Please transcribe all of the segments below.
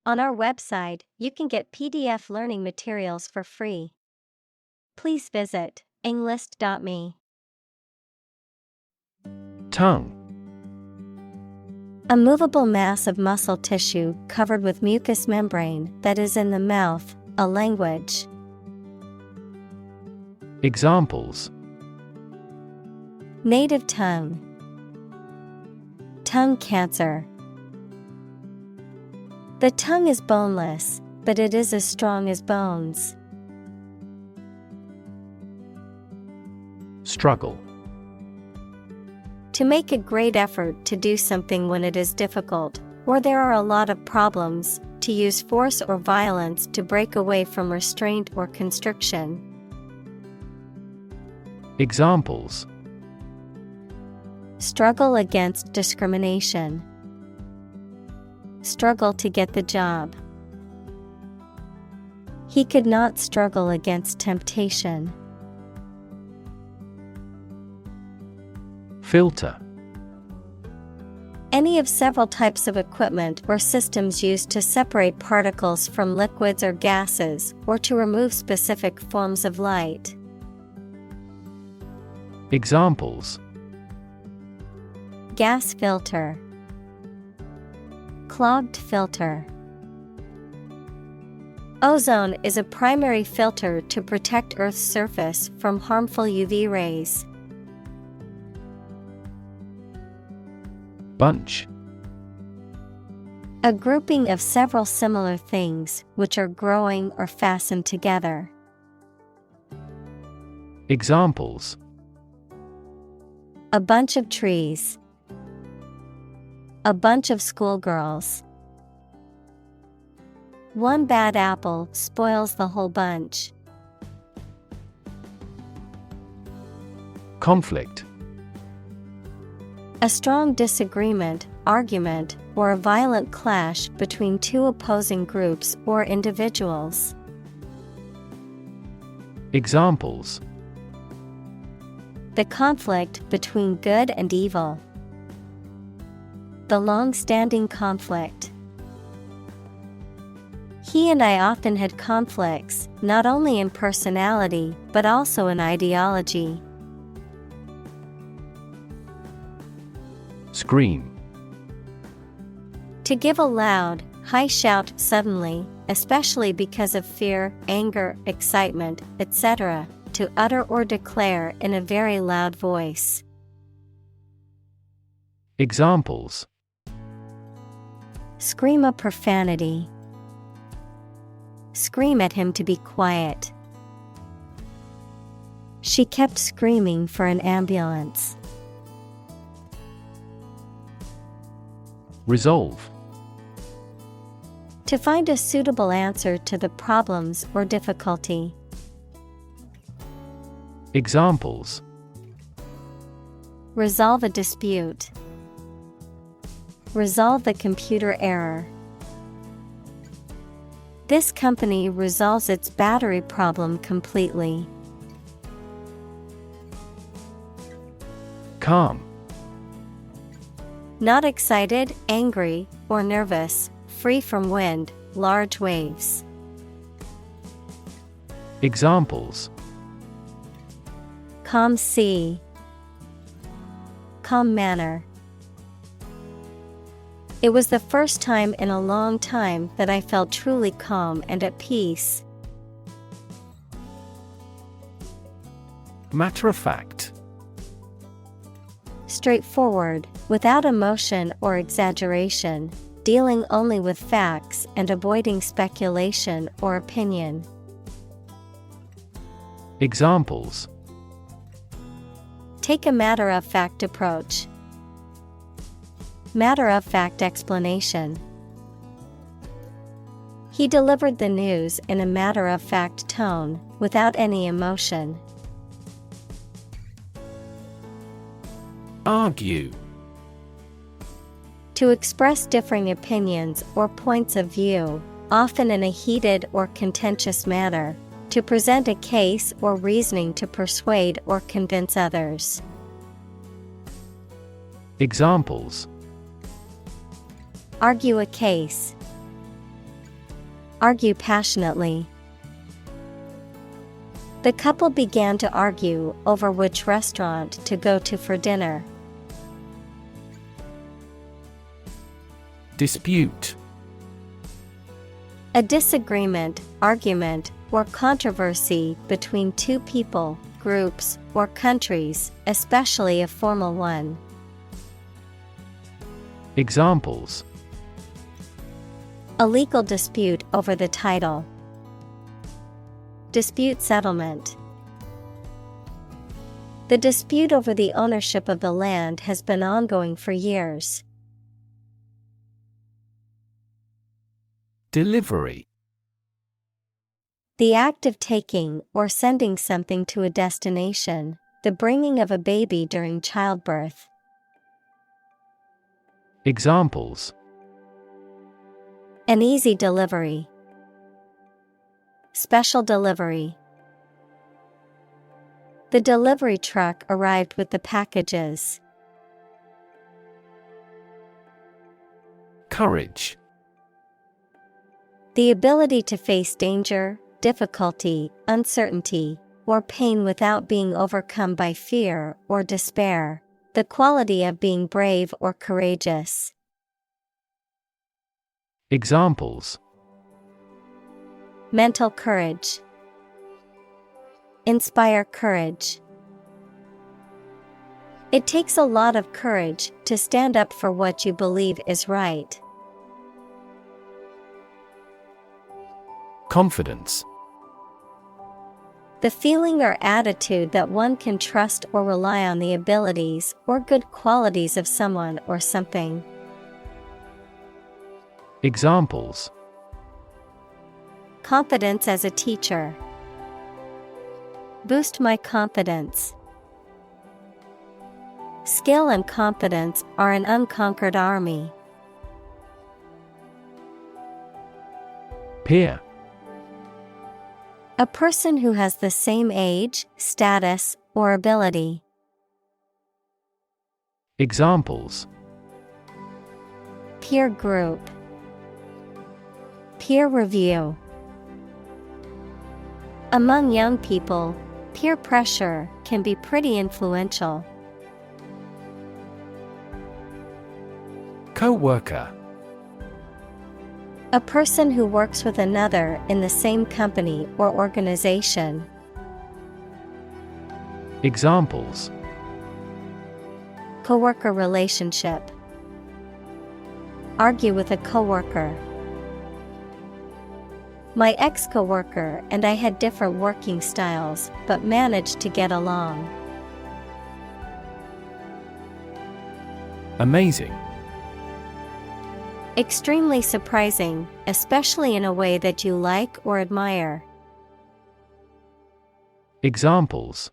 On our website, you can get PDF learning materials for free. Please visit englist.me. Tongue. A movable mass of muscle tissue covered with mucous membrane that is in the mouth, a language. Examples: Native tongue, tongue cancer. The tongue is boneless, but it is as strong as bones. Struggle. To make a great effort to do something when it is difficult, or there are a lot of problems, to use force or violence to break away from restraint or constriction. Examples: Struggle against discrimination. Struggle to get the job. He could not struggle against temptation. Filter. Any of several types of equipment or systems used to separate particles from liquids or gases, or to remove specific forms of light. Examples: Gas filter. Clogged filter. Ozone is a primary filter to protect Earth's surface from harmful UV rays. Bunch. A grouping of several similar things which are growing or fastened together. Examples: A bunch of trees. A bunch of schoolgirls. One bad apple spoils the whole bunch. Conflict. A strong disagreement, argument, or a violent clash between two opposing groups or individuals. Examples: The conflict between good and evil. The long-standing conflict. He and I often had conflicts, not only in personality, but also in ideology. Scream. To give a loud, high shout suddenly, especially because of fear, anger, excitement, etc., to utter or declare in a very loud voice. Examples: Scream a profanity. Scream at him to be quiet. She kept screaming for an ambulance. Resolve. To find a suitable answer to the problems or difficulty. Examples: Resolve a dispute. Resolve the computer error. This company resolves its battery problem completely. Calm. Not excited, angry, or nervous, free from wind, large waves. Examples: Calm sea. Calm manner. It was the first time in a long time that I felt truly calm and at peace. Matter of fact. Straightforward, without emotion or exaggeration, dealing only with facts and avoiding speculation or opinion. Examples: Take a matter-of-fact approach. Matter-of-fact explanation. He delivered the news in a matter-of-fact tone, without any emotion. Argue. To express differing opinions or points of view, often in a heated or contentious manner, to present a case or reasoning to persuade or convince others. Examples: Argue a case. Argue passionately. The couple began to argue over which restaurant to go to for dinner. Dispute. A disagreement, argument, or controversy between two people, groups, or countries, especially a formal one. Examples: A legal dispute over the title. Dispute settlement. The dispute over the ownership of the land has been ongoing for years. Delivery. The act of taking or sending something to a destination, the bringing of a baby during childbirth. Examples: An easy delivery. Special delivery. The delivery truck arrived with the packages. Courage. The ability to face danger, difficulty, uncertainty, or pain without being overcome by fear or despair. The quality of being brave or courageous. Examples: Mental courage. Inspire courage. It takes a lot of courage to stand up for what you believe is right. Confidence. The feeling or attitude that one can trust or rely on the abilities or good qualities of someone or something. Examples: Confidence as a teacher. Boost my confidence. Skill and confidence are an unconquered army. Peer. A person who has the same age, status, or ability. Examples: Peer group. Peer review. Among young people, peer pressure can be pretty influential. Co-worker. A person who works with another in the same company or organization. Examples: Coworker relationship. Argue with a coworker. My ex-coworker and I had different working styles, but managed to get along. Amazing. Extremely surprising, especially in a way that you like or admire. Examples: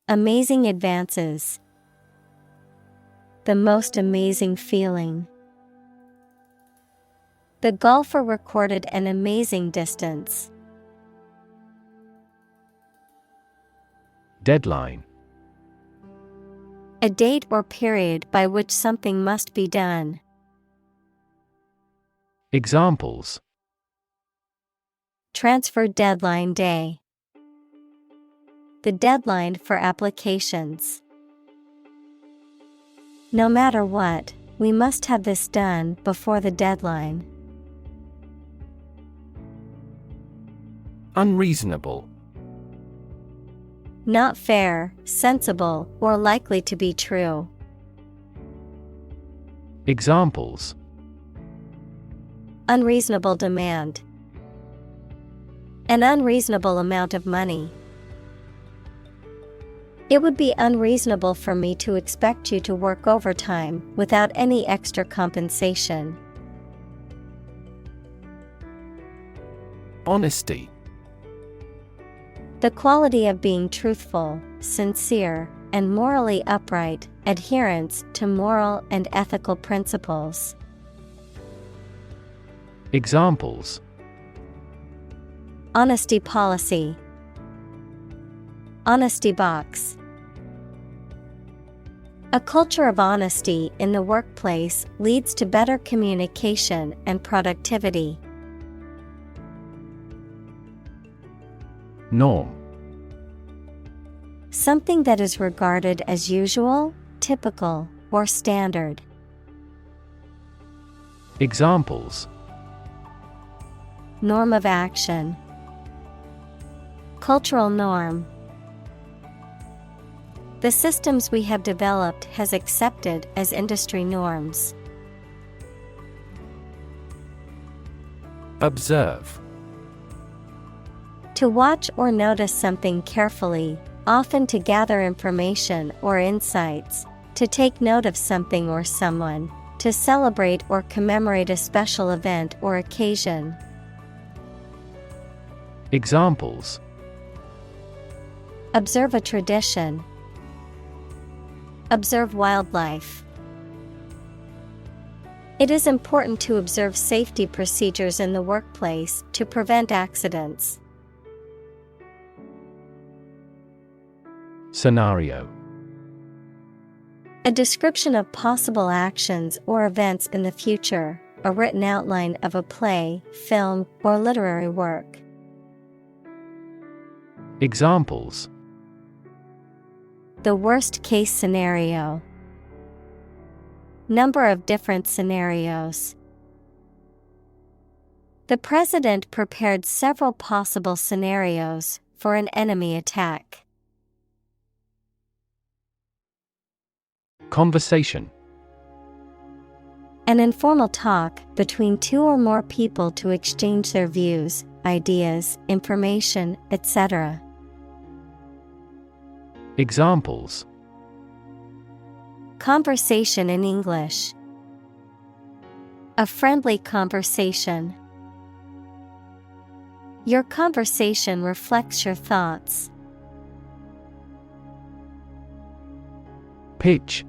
Amazing advances. The most amazing feeling. The golfer recorded an amazing distance. Deadline. A date or period by which something must be done. Examples: Transfer deadline day. The deadline for applications. No matter what, we must have this done before the deadline. Unreasonable. Not fair, sensible, or likely to be true. Examples: Unreasonable demand. An unreasonable amount of money. It would be unreasonable for me to expect you to work overtime without any extra compensation. Honesty. The quality of being truthful, sincere, and morally upright, adherence to moral and ethical principles. Examples: Honesty policy. Honesty box. A culture of honesty in the workplace leads to better communication and productivity. Norm. Something that is regarded as usual, typical, or standard. Examples: Norm of action. Cultural norm. The systems we have developed has accepted as industry norms. Observe. To watch or notice something carefully, often to gather information or insights, to take note of something or someone, to celebrate or commemorate a special event or occasion. Examples: Observe a tradition. Observe wildlife. It is important to observe safety procedures in the workplace to prevent accidents. Scenario: A description of possible actions or events in the future, a written outline of a play, film, or literary work. Examples: The worst case scenario. Number of different scenarios. The president prepared several possible scenarios for an enemy attack. Conversation. An informal talk between two or more people to exchange their views, ideas, information, etc. Examples: Conversation in English. A friendly conversation. Your conversation reflects your thoughts. Pitch.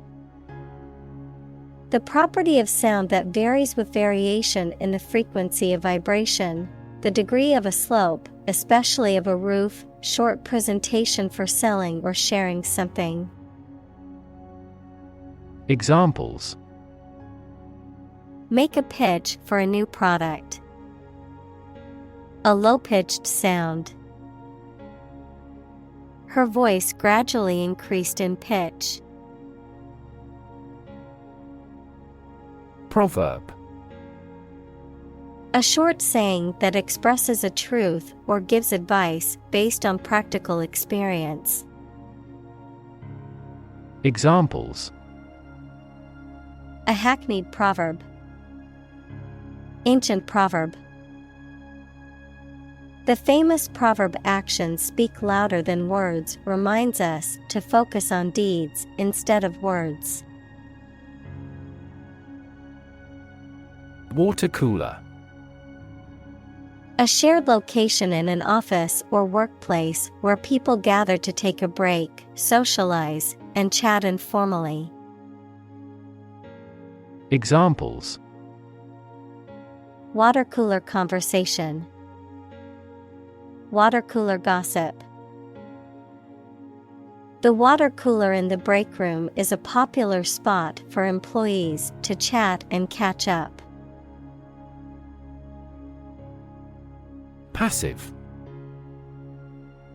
The property of sound that varies with variation in the frequency of vibration, the degree of a slope, especially of a roof, short presentation for selling or sharing something. Examples: Make a pitch for a new product. A low-pitched sound. Her voice gradually increased in pitch. Proverb. A short saying that expresses a truth or gives advice based on practical experience. Examples: A hackneyed proverb. Ancient proverb. The famous proverb "actions speak louder than words" reminds us to focus on deeds instead of words. Water cooler. A shared location in an office or workplace where people gather to take a break, socialize, and chat informally. Examples: Water cooler conversation. Water cooler gossip. The water cooler in the break room is a popular spot for employees to chat and catch up. Passive.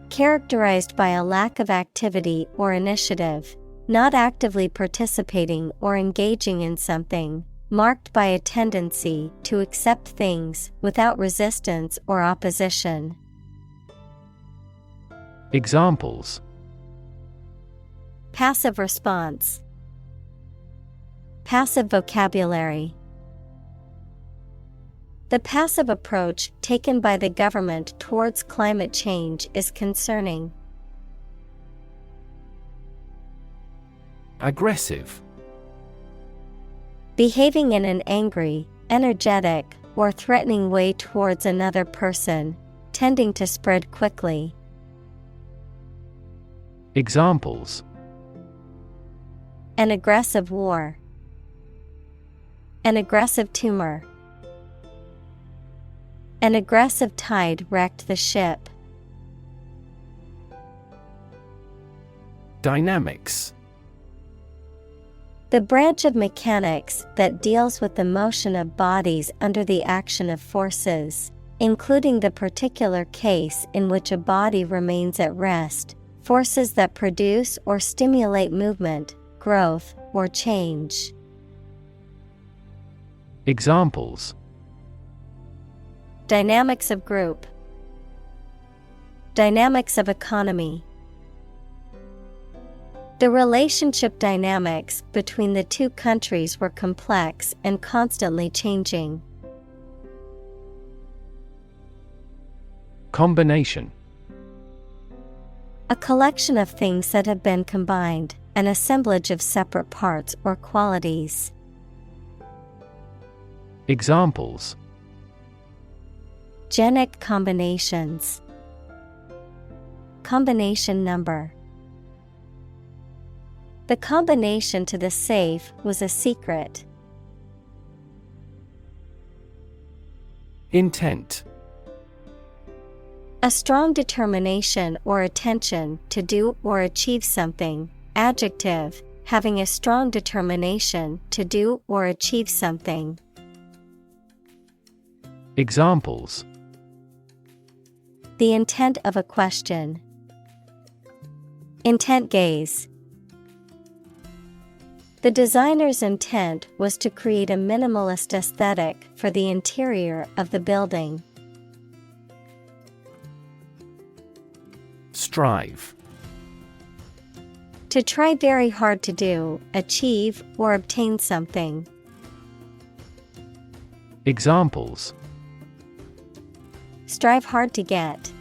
Characterized by a lack of activity or initiative, not actively participating or engaging in something, marked by a tendency to accept things without resistance or opposition. Examples: Passive response. Passive vocabulary. The passive approach taken by the government towards climate change is concerning. Aggressive. Behaving in an angry, energetic, or threatening way towards another person, tending to spread quickly. Examples: An aggressive war. An aggressive tumor. An aggressive tide wrecked the ship. Dynamics. The branch of mechanics that deals with the motion of bodies under the action of forces, including the particular case in which a body remains at rest, forces that produce or stimulate movement, growth, or change. Examples: Dynamics of group. Dynamics of economy. The relationship dynamics between the two countries were complex and constantly changing. Combination. A collection of things that have been combined, an assemblage of separate parts or qualities. Examples: Genic combinations. Combination number. The combination to the safe was a secret. Intent. A strong determination or attention to do or achieve something. Adjective, having a strong determination to do or achieve something. Examples: The intent of a question. Intent gaze. The designer's intent was to create a minimalist aesthetic for the interior of the building. Strive. To try very hard to do, achieve, or obtain something. Examples: Strive hard to get.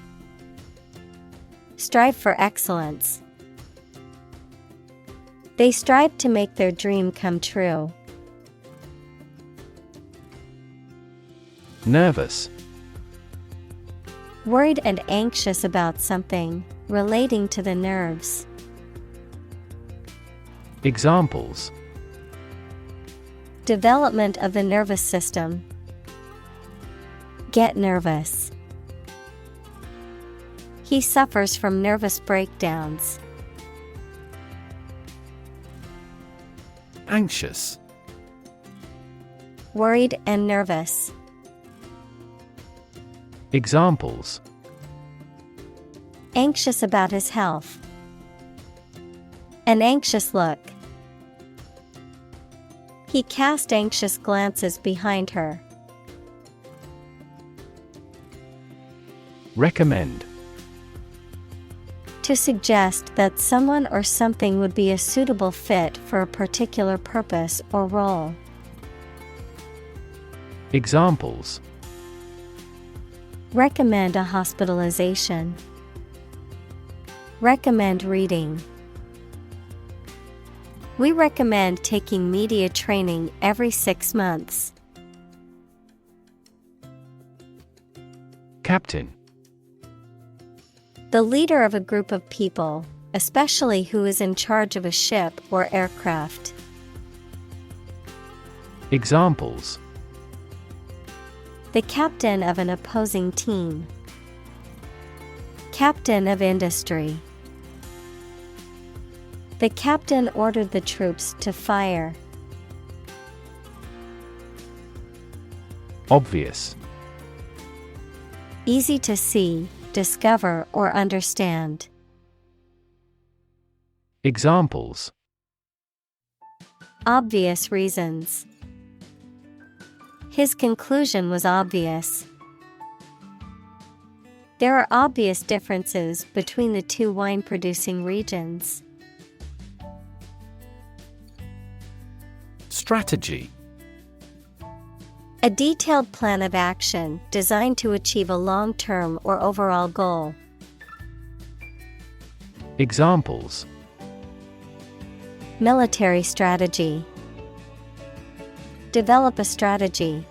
Strive for excellence. They strive to make their dream come true. Nervous. Worried and anxious about something, relating to the nerves. Examples: Development of the nervous system. Get nervous. He suffers from nervous breakdowns. Anxious. Worried and nervous. Examples: Anxious about his health. An anxious look. He cast anxious glances behind her. Recommend. To suggest that someone or something would be a suitable fit for a particular purpose or role. Examples: Recommend a hospitalization. Recommend reading. We recommend taking media training every 6 months. Captain. The leader of a group of people, especially who is in charge of a ship or aircraft. Examples: The captain of an opposing team. Captain of industry. The captain ordered the troops to fire. Obvious. Easy to see, discover, or understand. Examples: Obvious reasons. His conclusion was obvious. There are obvious differences between the two wine-producing regions. Strategy. A detailed plan of action designed to achieve a long-term or overall goal. Examples: Military strategy. Develop a strategy.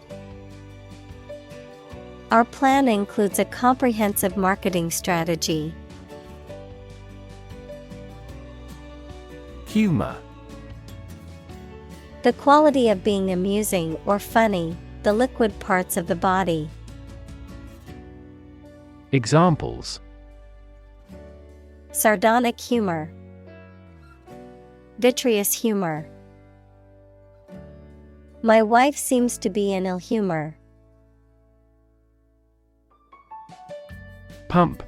Our plan includes a comprehensive marketing strategy. Humor. The quality of being amusing or funny, the liquid parts of the body. Examples: Sardonic humor. Vitreous humor. My wife seems to be in ill humor. Pump.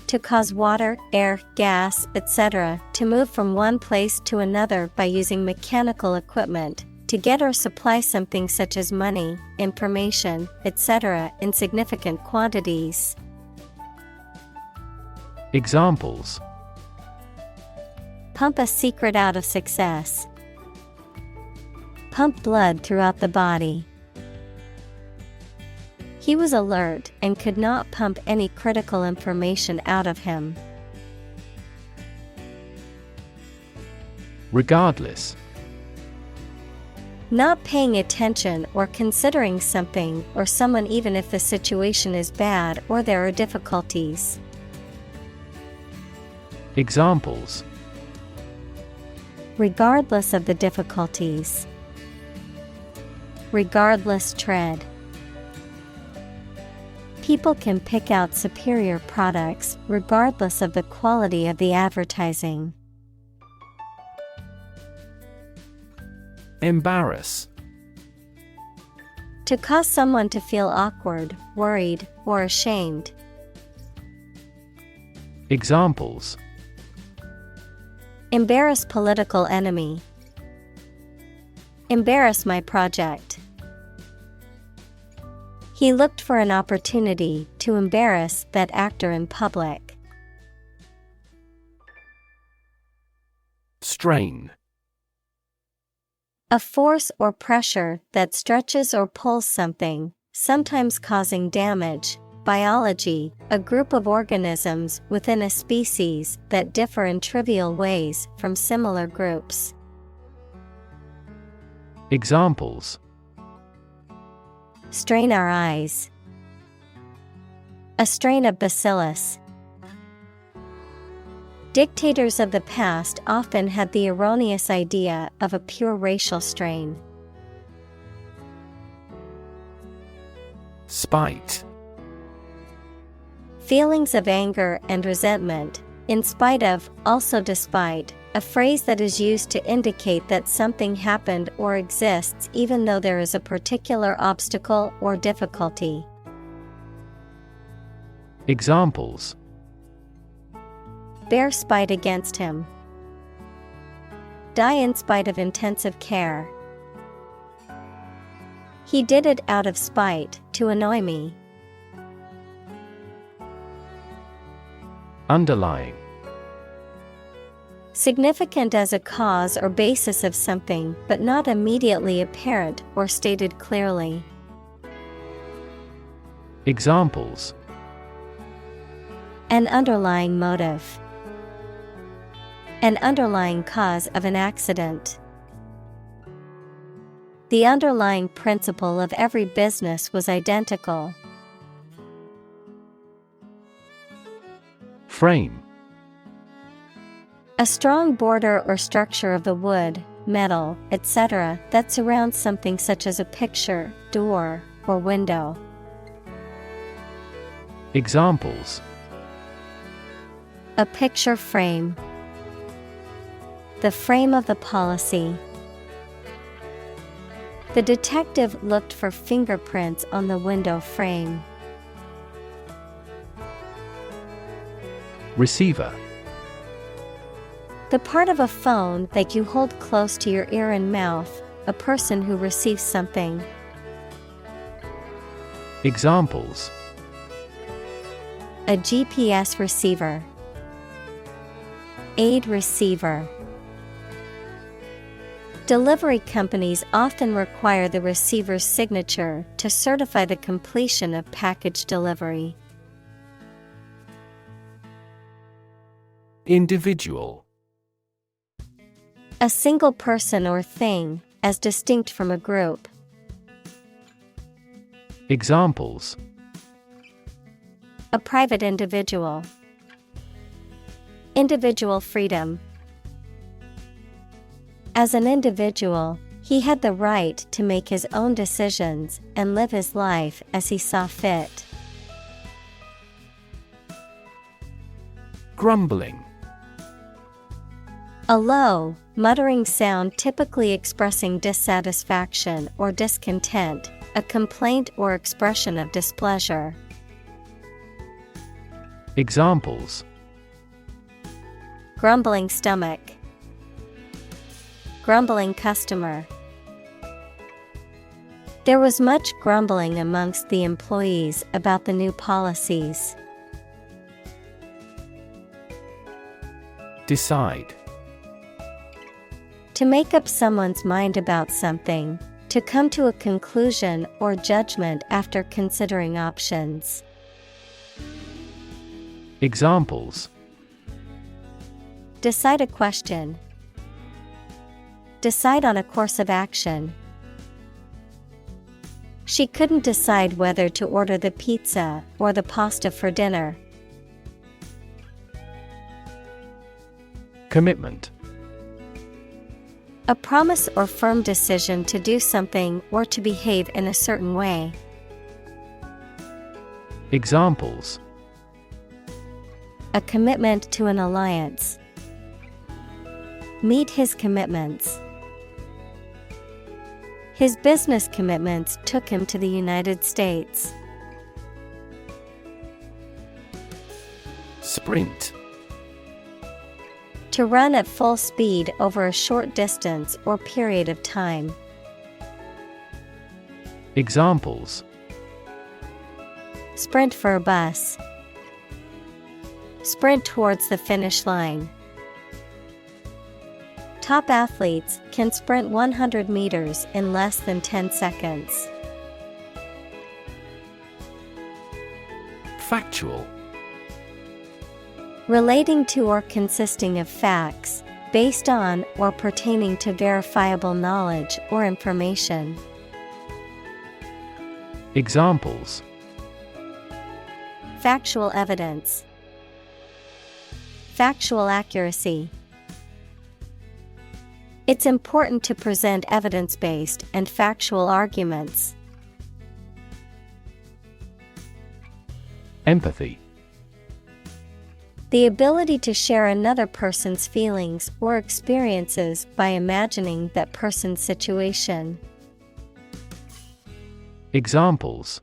To cause water, air, gas, etc. to move from one place to another by using mechanical equipment, to get or supply something such as money, information, etc. in significant quantities. Examples: Pump a secret out of success. Pump blood throughout the body. He was alert and could not pump any critical information out of him. Regardless. Not paying attention or considering something or someone even if the situation is bad or there are difficulties. Examples: Regardless of the difficulties. Regardless tread. People can pick out superior products regardless of the quality of the advertising. Embarrass. To cause someone to feel awkward, worried, or ashamed. Examples: Embarrass political enemy. Embarrass my project. He looked for an opportunity to embarrass that actor in public. Strain. A force or pressure that stretches or pulls something, sometimes causing damage. Biology, a group of organisms within a species that differ in trivial ways from similar groups. Examples: Strain our eyes. A strain of bacillus. Dictators of the past often had the erroneous idea of a pure racial strain. Spite. Feelings of anger and resentment, in spite of, also despite, a phrase that is used to indicate that something happened or exists even though there is a particular obstacle or difficulty. Examples: Bear spite against him. Die in spite of intensive care. He did it out of spite to annoy me. Underlying. Significant as a cause or basis of something, but not immediately apparent or stated clearly. Examples: An underlying motive. An underlying cause of an accident. The underlying principle of every business was identical. Frame. A strong border or structure of the wood, metal, etc. that surrounds something such as a picture, door, or window. Examples: A picture frame. The frame of the policy. The detective looked for fingerprints on the window frame. Receiver. The part of a phone that you hold close to your ear and mouth, a person who receives something. Examples: A GPS receiver. Aid receiver. Delivery companies often require the receiver's signature to certify the completion of package delivery. Individual. A single person or thing, as distinct from a group. Examples: A private individual. Individual freedom. As an individual, he had the right to make his own decisions and live his life as he saw fit. Grumbling. A low, muttering sound typically expressing dissatisfaction or discontent, a complaint or expression of displeasure. Examples: grumbling stomach, grumbling customer. There was much grumbling amongst the employees about the new policies. Decide. To make up someone's mind about something, to come to a conclusion or judgment after considering options. Examples: decide a question, decide on a course of action. She couldn't decide whether to order the pizza or the pasta for dinner. Commitment. A promise or firm decision to do something or to behave in a certain way. Examples: a commitment to an alliance. Meet his commitments. His business commitments took him to the United States. Sprint. To run at full speed over a short distance or period of time. Examples: sprint for a bus. Sprint towards the finish line. Top athletes can sprint 100 meters in less than 10 seconds. Factual. Relating to or consisting of facts, based on or pertaining to verifiable knowledge or information. Examples: factual evidence. Factual accuracy. It's important to present evidence-based and factual arguments. Empathy. The ability to share another person's feelings or experiences by imagining that person's situation. Examples: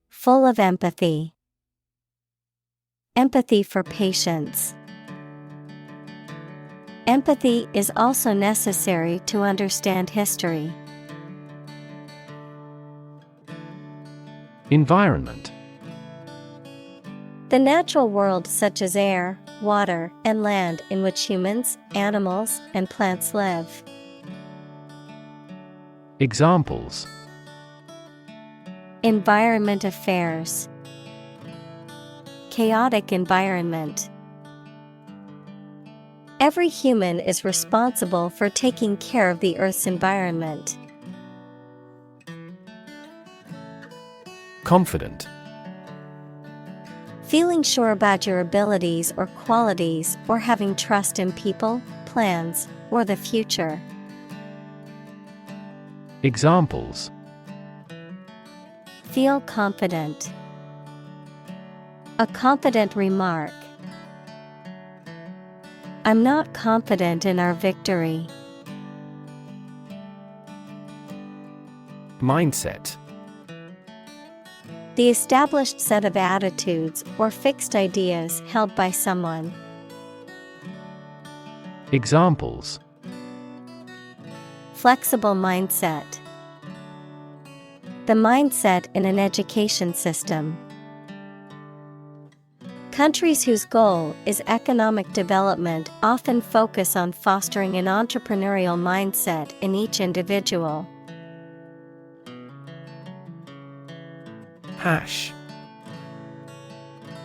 full of empathy. Empathy for patients. Empathy is also necessary to understand history. Environment. The natural world such as air, water, and land in which humans, animals, and plants live. Examples: environment affairs. Chaotic environment. Every human is responsible for taking care of the Earth's environment. Confident. Feeling sure about your abilities or qualities or having trust in people, plans, or the future. Examples: feel confident. A confident remark. I'm not confident in our victory. Mindset. The established set of attitudes or fixed ideas held by someone. Examples: flexible mindset. The mindset in an education system. Countries whose goal is economic development often focus on fostering an entrepreneurial mindset in each individual. Hash.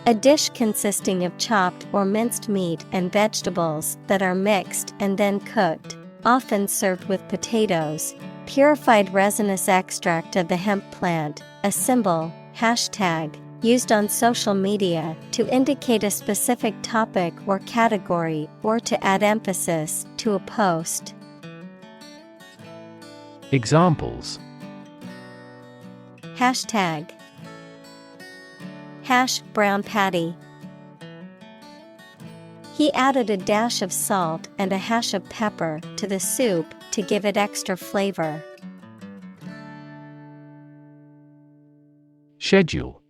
A dish consisting of chopped or minced meat and vegetables that are mixed and then cooked, often served with potatoes, purified resinous extract of the hemp plant, a symbol, hashtag, used on social media to indicate a specific topic or category or to add emphasis to a post. Examples: Hashtag hash brown patty. He added a dash of salt and a hash of pepper to the soup to give it extra flavor. Schedule.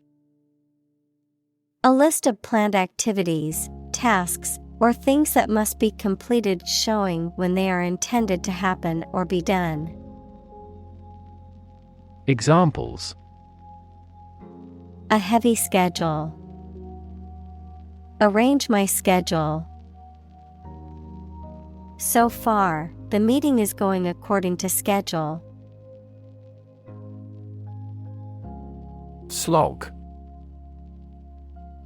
A list of planned activities, tasks, or things that must be completed showing when they are intended to happen or be done. Examples: A heavy schedule. Arrange my schedule. So far, the meeting is going according to schedule. Slog.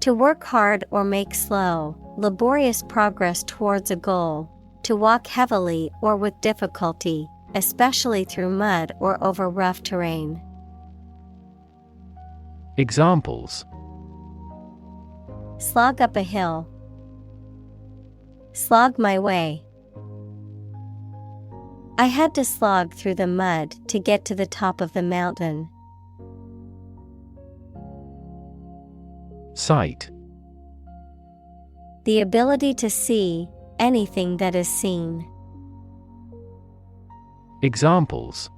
To work hard or make slow, laborious progress towards a goal. To walk heavily or with difficulty, especially through mud or over rough terrain. Examples: Slog up a hill. Slog my way. I had to slog through the mud to get to the top of the mountain. Sight. The ability to see anything that is seen. Examples: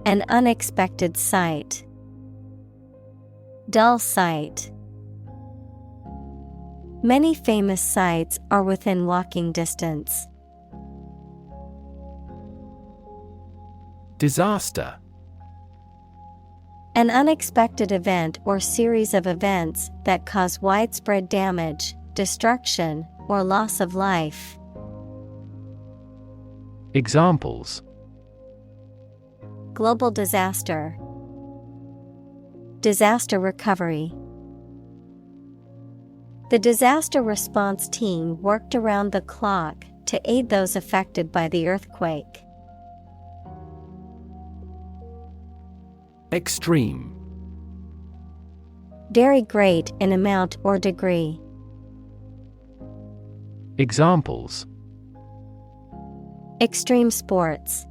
An unexpected sight. Dull sight. Many famous sites are within walking distance. Disaster. An unexpected event or series of events that cause widespread damage, destruction, or loss of life. Examples: Global disaster. Disaster recovery. The disaster response team worked around the clock to aid those affected by the earthquake. Extreme. Very great in amount or degree. Examples: Extreme sports.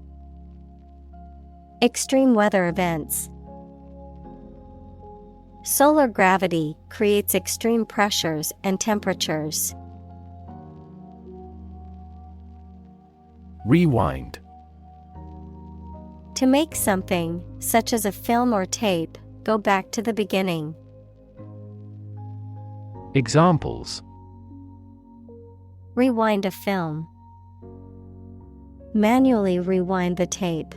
Extreme weather events. Solar gravity creates extreme pressures and temperatures. Rewind. To make something, such as a film or tape, go back to the beginning. Examples: Rewind a film. Manually rewind the tape.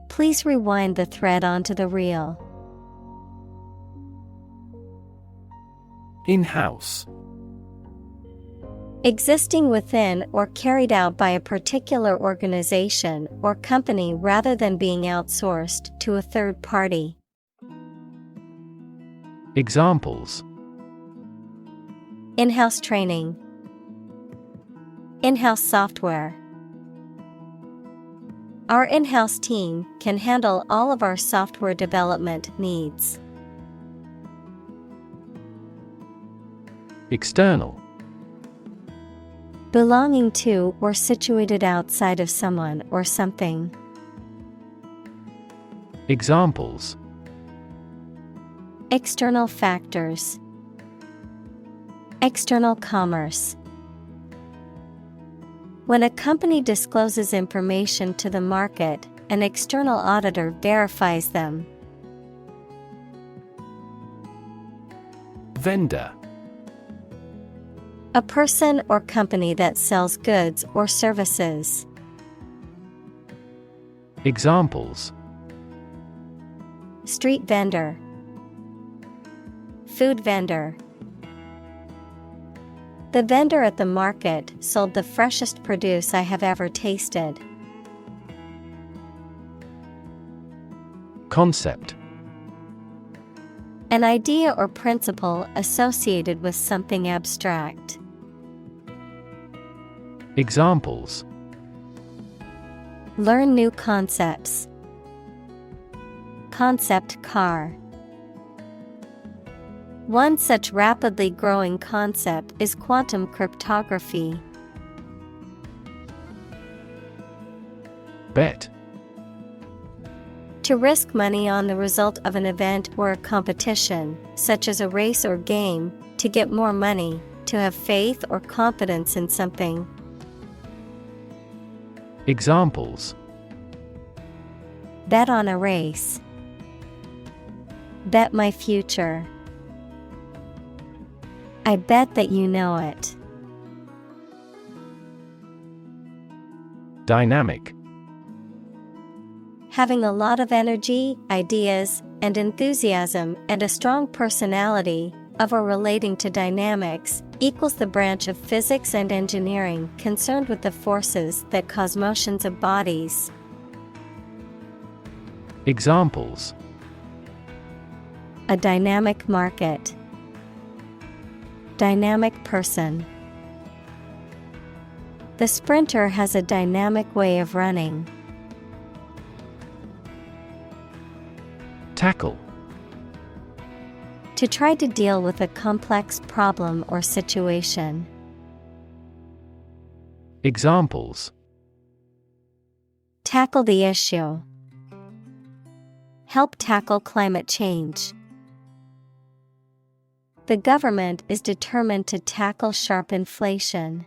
Please rewind the thread onto the reel. In-house. Existing within or carried out by a particular organization or company rather than being outsourced to a third party. Examples: In-house training. In-house software. Our in-house team can handle all of our software development needs. External. Belonging to or situated outside of someone or something. Examples: External factors. External commerce. When a company discloses information to the market, an external auditor verifies them. Vendor. A person or company that sells goods or services. Examples: Street vendor. Food vendor. The vendor at the market sold the freshest produce I have ever tasted. Concept. An idea or principle associated with something abstract. Examples: Learn new concepts. Concept car. One such rapidly growing concept is quantum cryptography. Bet. To risk money on the result of an event or a competition, such as a race or game, to get more money, to have faith or confidence in something. Examples: Bet on a race. Bet my future. I bet that you know it. Dynamic. Having a lot of energy, ideas, and enthusiasm and a strong personality, of or relating to dynamics, equals the branch of physics and engineering concerned with the forces that cause motions of bodies. Examples: A dynamic market. Dynamic person. The sprinter has a dynamic way of running. Tackle. To try to deal with a complex problem or situation. Examples: Tackle the issue. Help tackle climate change. The government is determined to tackle sharp inflation.